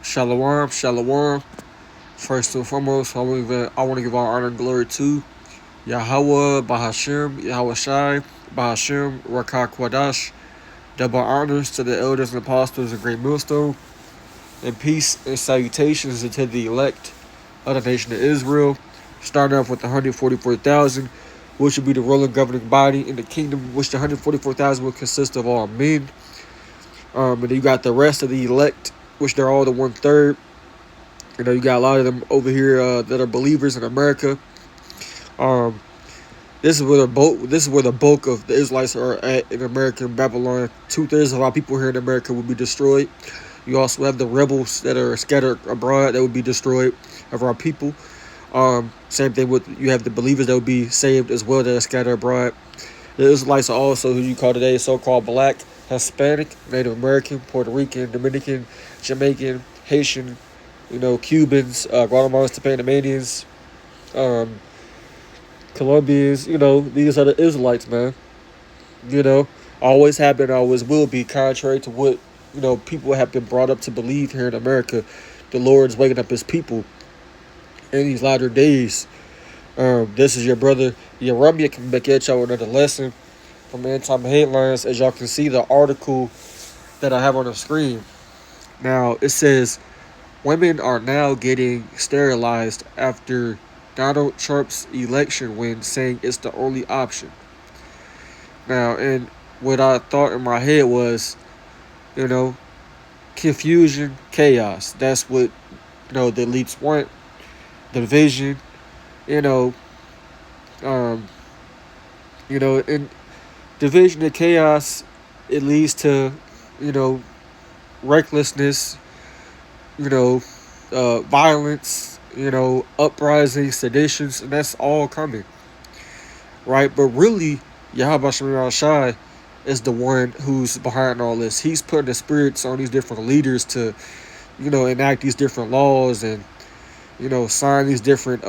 Shalom, shalom. First and foremost, I want to give all honor and glory to Yahweh, Bahashem, Yahweh Shai, Bahashem, Rakah Kwadash. Double honors to the elders and apostles of Great Millstone, and peace and salutations to the elect of the nation of Israel. Starting off with 144,000, which will be the ruling governing body in the kingdom, which the 144,000 will consist of all men. And then you got the rest of the elect, which they're all the 1/3. You know, you got a lot of them over here that are believers in America. This is where the bulk of the Israelites are at in America and Babylon. 2/3 of our people here in America will be destroyed. You also have the rebels that are scattered abroad that will be destroyed of our people. Same thing with, you have the believers that will be saved as well that are scattered abroad. The Israelites are also who you call today so-called black, Hispanic, Native American, Puerto Rican, Dominican, Jamaican, Haitian, Cubans, Guatemalans, Panamanians, Colombians. These are the Israelites, man. Always have been, always will be, contrary to what people have been brought up to believe here in America. The Lord's waking up his people in these latter days. This is your brother Yeremia coming back at y'all with another lesson from End Time Headlines. As y'all can see, the article that I have on the screen now, it says women are now getting sterilized after Donald Trump's election win, saying it's the only option. Now, and what I thought in my head was, confusion, chaos. That's what the elites want. Division, and division and chaos, it leads to, recklessness, violence, uprising, seditions, and that's all coming, right? But really, YASHAMIAHLA is the one who's behind all this. He's putting the spirits on these different leaders to, enact these different laws and, sign these different,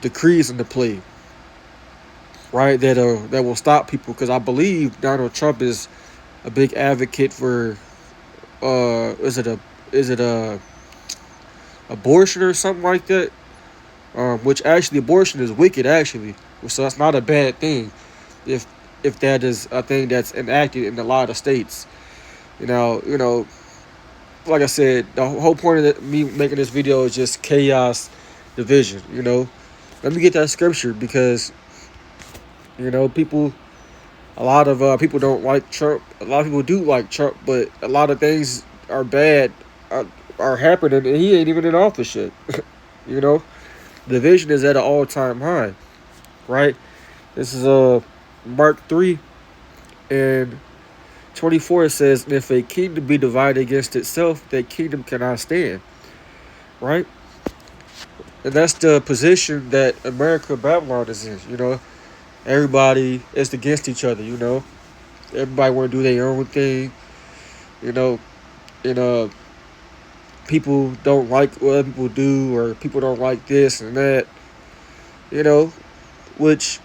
decrees into play, right? That will stop people, because I believe Donald Trump is a big advocate for, is it a abortion or something like that? Which actually, abortion is wicked, actually. So that's not a bad thing, if that is a thing that's enacted in a lot of states. Like I said, the whole point of me making this video is just chaos, division. Let me get that scripture, because people, a lot of people don't like Trump. A lot of people do like Trump, but a lot of things are bad, are happening, and he ain't even in office yet. Division is at an all-time high, right? This is Mark 3 and 24. It says, if a kingdom be divided against itself, that kingdom cannot stand, right? And that's the position that America, Babylon is in. Everybody is against each other. Everybody want to do their own thing. And people don't like what other people do, or people don't like this and that. Which,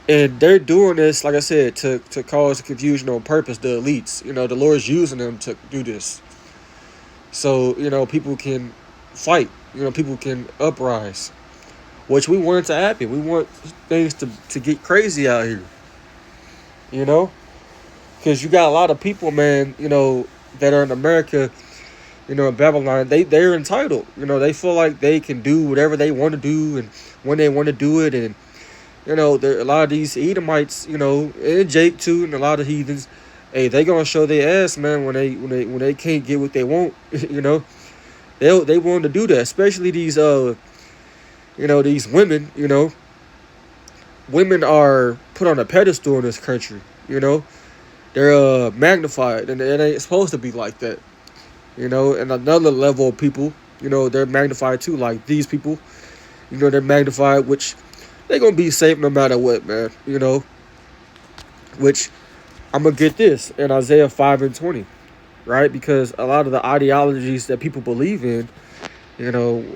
and they're doing this, like I said, to cause confusion on purpose. The elites, the Lord's using them to do this. So, people can fight. People can uprise, which we want to happen. We want things to get crazy out here. Because you got a lot of people, man, that are in America, in Babylon. They're entitled. They feel like they can do whatever they want to do and when they want to do it. And there a lot of these Edomites, and Jake too, and a lot of heathens. Hey, they gonna show their ass, man, when they can't get what they want. They want to do that, especially these these women. Women are put on a pedestal in this country. They're magnified, and it ain't supposed to be like that. And another level of people, they're magnified too, like these people. They're magnified, which they're gonna be safe no matter what, man. Which I'm gonna get this in Isaiah 5 and 20. Right? Because a lot of the ideologies that people believe in,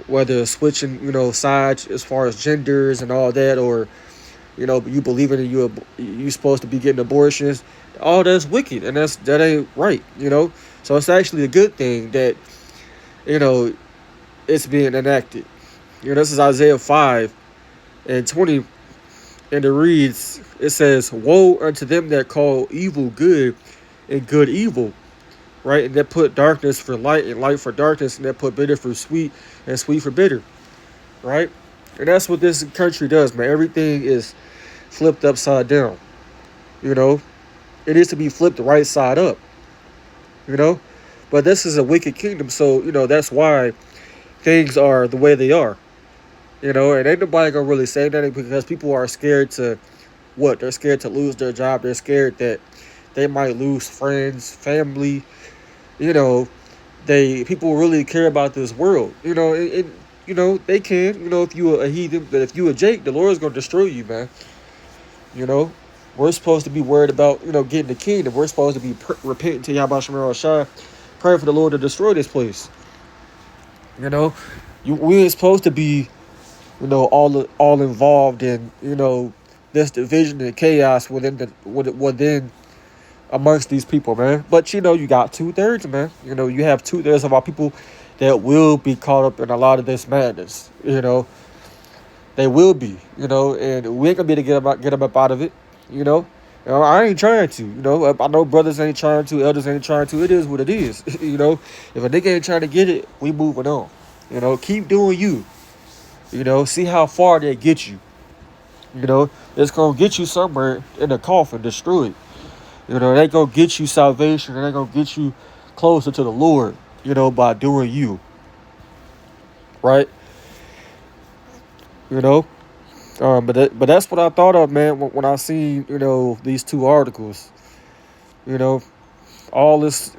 whether switching, sides as far as genders and all that, or, You know, you believing that you supposed to be getting abortions. All that's wicked, and that ain't right. You know, so it's actually a good thing that, you know, it's being enacted. You know, this is Isaiah 5:20, and it reads, it says, "Woe unto them that call evil good and good evil," right? And that put darkness for light and light for darkness, and that put bitter for sweet and sweet for bitter, right? And that's what this country does, man. Everything is flipped upside down. You know, it needs to be flipped the right side up. You know, but this is a wicked kingdom, so you know that's why things are the way they are. You know, and ain't nobody gonna really say that because people are scared to what? They're scared to lose their job. They're scared that they might lose friends, family. You know, people really care about this world. You know, you know they can. You know, if you a heathen, but if you a Jake, the Lord's gonna destroy you, man. You know, we're supposed to be worried about getting the kingdom. We're supposed to be repenting to YASHAMIAHLA, praying for the Lord to destroy this place. You know, we ain't supposed to be all involved in this division and chaos within amongst these people, man. But you got 2/3, man. You have 2/3 of our people that will be caught up in a lot of this madness. They will be, and we ain't gonna be able to get them up out of it. I ain't trying to. I know brothers ain't trying to, elders ain't trying to. It is what it is. If a nigga ain't trying to get it, we moving on. Keep doing you. See how far they get you. It's gonna get you somewhere in the coffin, destroyed. They gonna get you salvation, and they gonna get you closer to the Lord. By doing you. Right. But that's what I thought of, man, when I seen these two articles. All this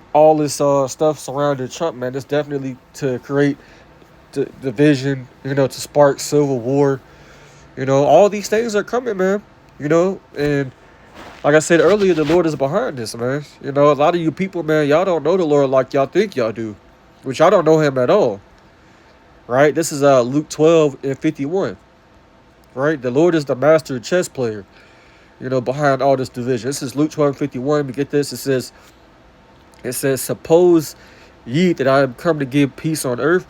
stuff surrounding Trump, man. It's definitely to create division, to spark civil war. All these things are coming, man. And like I said earlier, the Lord is behind this, man. A lot of you people, man, y'all don't know the Lord like y'all think y'all do, which I don't know him at all. Right? This is Luke 12:51. Right? The Lord is the master chess player, behind all this division. This is Luke 12:51. We get this. It says, "Suppose ye that I am come to give peace on earth,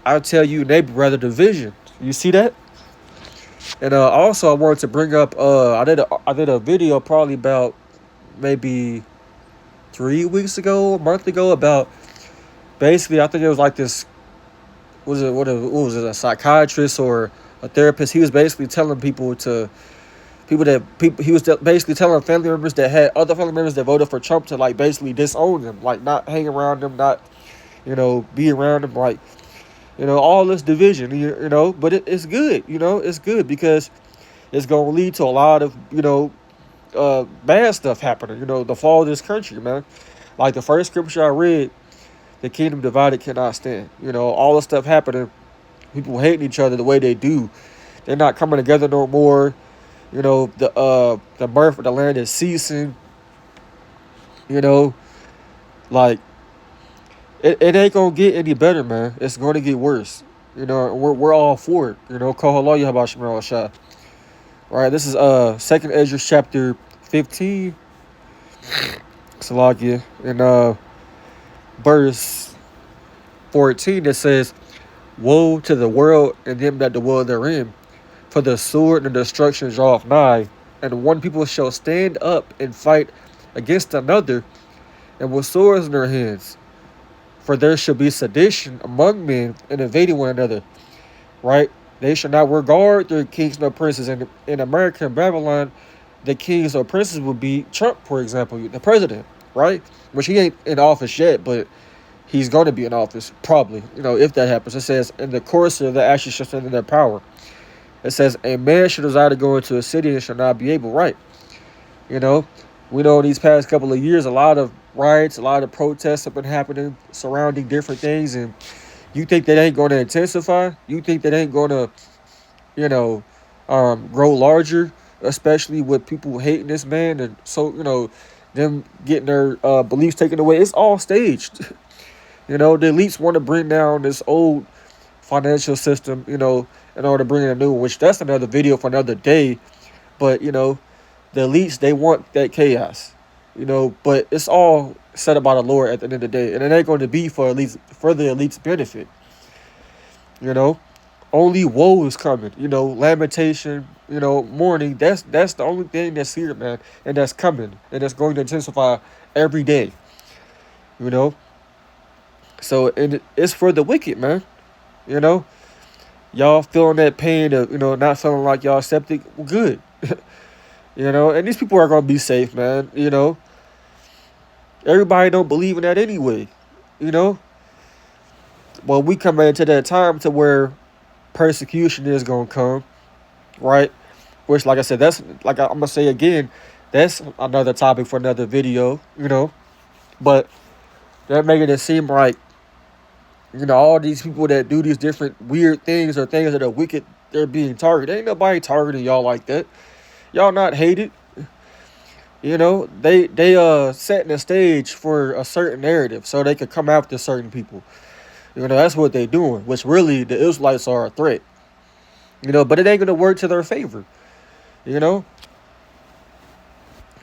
I tell you, neighbor, rather division." You see that? And also, I wanted to bring up. I did a video probably about maybe 3 weeks ago, a month ago, about basically. I think it was like this. What was it? A psychiatrist or a therapist? He was basically telling he was basically telling family members that had other family members that voted for Trump to like basically disown them, like not hang around them, not be around them, like all this division, but it's good, it's good because it's gonna lead to a lot of bad stuff happening, the fall of this country, man. Like the first scripture I read, the kingdom divided cannot stand. All the stuff happening, people hating each other the way they do. They're not coming together no more. The birth of the land is ceasing. Like it ain't gonna get any better, man. It's gonna get worse. We're all for it. Call Allah YAHSHAMIAHLA. All right, this is 2nd Ezra chapter 15. Salakia, and verse 14 that says, "Woe to the world and them that dwell therein, for the sword and destruction draweth nigh, and one people shall stand up and fight against another, and with swords in their hands. For there shall be sedition among men, and invading one another." Right? They shall not regard their kings nor princes. And in America and Babylon, the kings or princes would be Trump, for example, the president, right? Which he ain't in office yet, but he's going to be in office, probably, if that happens. It says, "In the course of the ashes shall stand in their power." It says, "A man should desire to go into a city and shall not be able." Right. We know these past couple of years, a lot of riots, a lot of protests have been happening surrounding different things. And you think that ain't going to intensify? You think that ain't going to, grow larger, especially with people hating this man? And so, them getting their beliefs taken away. It's all staged. The elites want to bring down this old financial system, in order to bring in a new one, which that's another video for another day. But, you know, the elites, they want that chaos. You know, but it's all set up by the Lord at the end of the day. And it ain't going to be for the elite's benefit. You know, only woe is coming. You know, lamentation, you know, mourning. That's the only thing that's here, man. And that's coming. And that's going to intensify every day. You know. So, and it's for the wicked, man. You know. Y'all feeling that pain of, you know, not feeling like y'all accepted. Good. You know. And these people are going to be safe, man. You know. Everybody don't believe in that anyway. You know. Well, we come into that time to where persecution is going to come. Right. Which, like I said, that's, like I'm going to say again, that's another topic for another video, you know. But they're making it seem like, you know, all these people that do these different weird things or things that are wicked, they're being targeted. Ain't nobody targeting y'all like that. Y'all not hated. You know, they setting the stage for a certain narrative so they could come after certain people. You know, that's what they doing, which really the Israelites are a threat. You know, but it ain't going to work to their favor. You know,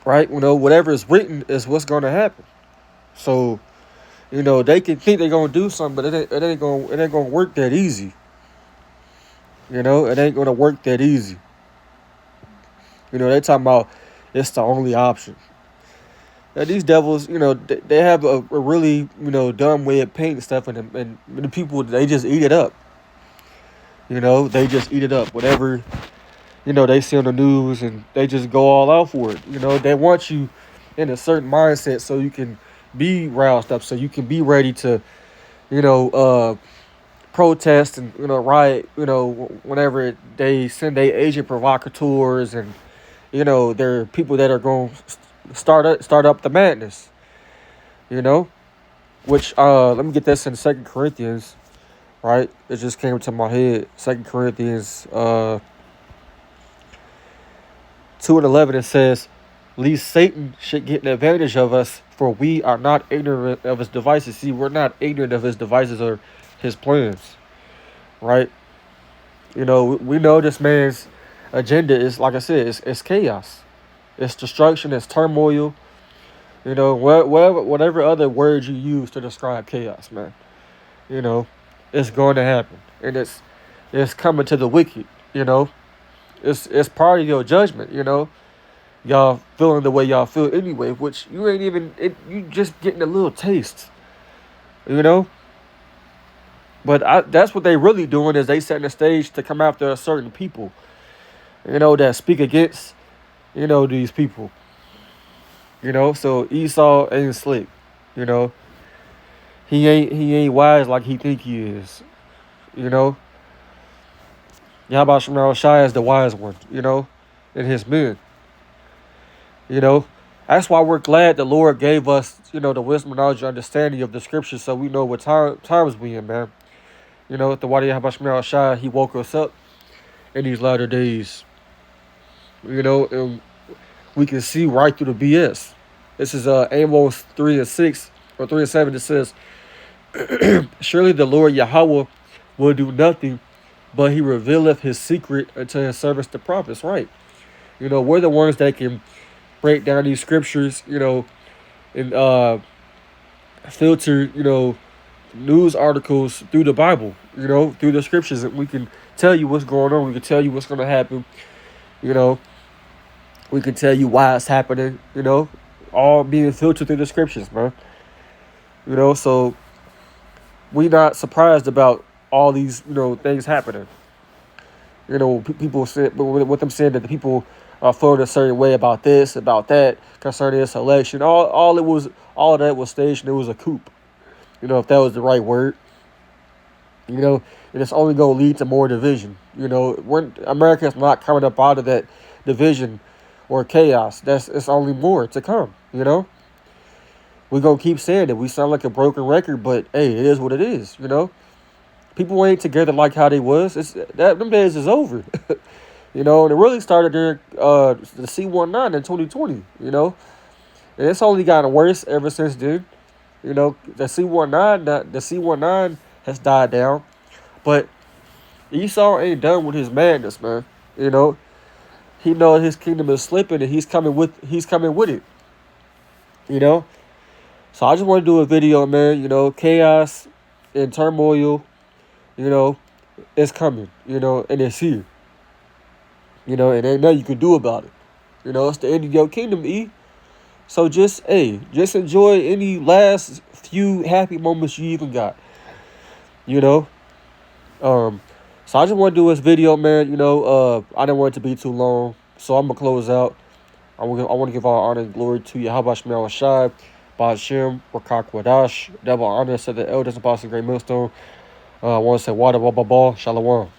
right? You know, whatever is written is what's going to happen. So, you know, they can think they're going to do something, but it ain't going to work that easy. You know, it ain't going to work that easy. You know, they talking about it's the only option. Now, these devils, you know, they have a really, you know, dumb way of painting stuff, and the people, they just eat it up. You know, they just eat it up. Whatever, you know, they see on the news, and they just go all out for it. You know, they want you in a certain mindset so you can be roused up, so you can be ready to, you know, protest and, you know, riot, you know, whenever they send their agent provocateurs, and, you know, there are people that are going to start up the madness, you know, which, let me get this in 2 Corinthians, right? It just came to my head. 2 Corinthians, 2:11, it says, "Lest Satan should get an advantage of us, for we are not ignorant of his devices." See, we're not ignorant of his devices or his plans, right? You know, we know this man's agenda is, like I said, it's chaos. It's destruction, it's turmoil. You know, whatever other words you use to describe chaos, man. You know, it's going to happen. And it's coming to the wicked, you know. It's part of your judgment, you know. Y'all feeling the way y'all feel anyway, which you ain't even, you just getting a little taste, you know. But that's what they really doing, is they setting the stage to come after a certain people, you know, that speak against, you know, these people. You know, so Esau ain't slick, you know. He ain't wise like he think he is, you know. YASHAMIAHLA is the wise one, you know, and his men. You know, that's why we're glad the Lord gave us, you know, the wisdom, knowledge, and understanding of the scriptures, so we know what times we in, man. You know, the YASHAMIAHLA, he woke us up in these latter days. You know, and we can see right through the BS. This is Amos 3:6 or 3:7. It says, "Surely the Lord Yahweh will do nothing, but he revealeth his secret unto his servants the prophets." Right. You know, we're the ones that can break down these scriptures, you know, and filter, you know, news articles through the Bible, you know, through the scriptures. And we can tell you what's going on. We can tell you what's going to happen. You know, we can tell you why it's happening, you know, all being filtered through the scriptures, man. You know, so we not surprised about all these, you know, things happening. You know, people say, with them saying that the people are feeling a certain way about this, about that, concerning this election. All of that was staged, and it was a coup. You know, if that was the right word. You know, and it's only going to lead to more division. You know, America's not coming up out of that division or chaos. It's only more to come, you know. We're going to keep saying it. We sound like a broken record, but hey, it is what it is, you know. People ain't together like how they was. Them days is over. You know, and it really started during the C-19 in 2020, you know. And it's only gotten worse ever since then. You know, the C-19 has died down. But Esau ain't done with his madness, man. You know, he knows his kingdom is slipping, and he's coming with it. You know. So I just want to do a video, man. You know, chaos and turmoil. You know, it's coming. You know, and it's here. You know, and ain't nothing you can do about it. You know, it's the end of your kingdom, E. So just enjoy any last few happy moments you even got. You know. So I just want to do this video, man. You know, I didn't want it to be too long, so I'm gonna close out. I want to give all honor and glory to YAHSHAMIAHLA, Ba'ashem, Wadash, double honor to the elders, apostles, great millstone. I want to say water, Shalom.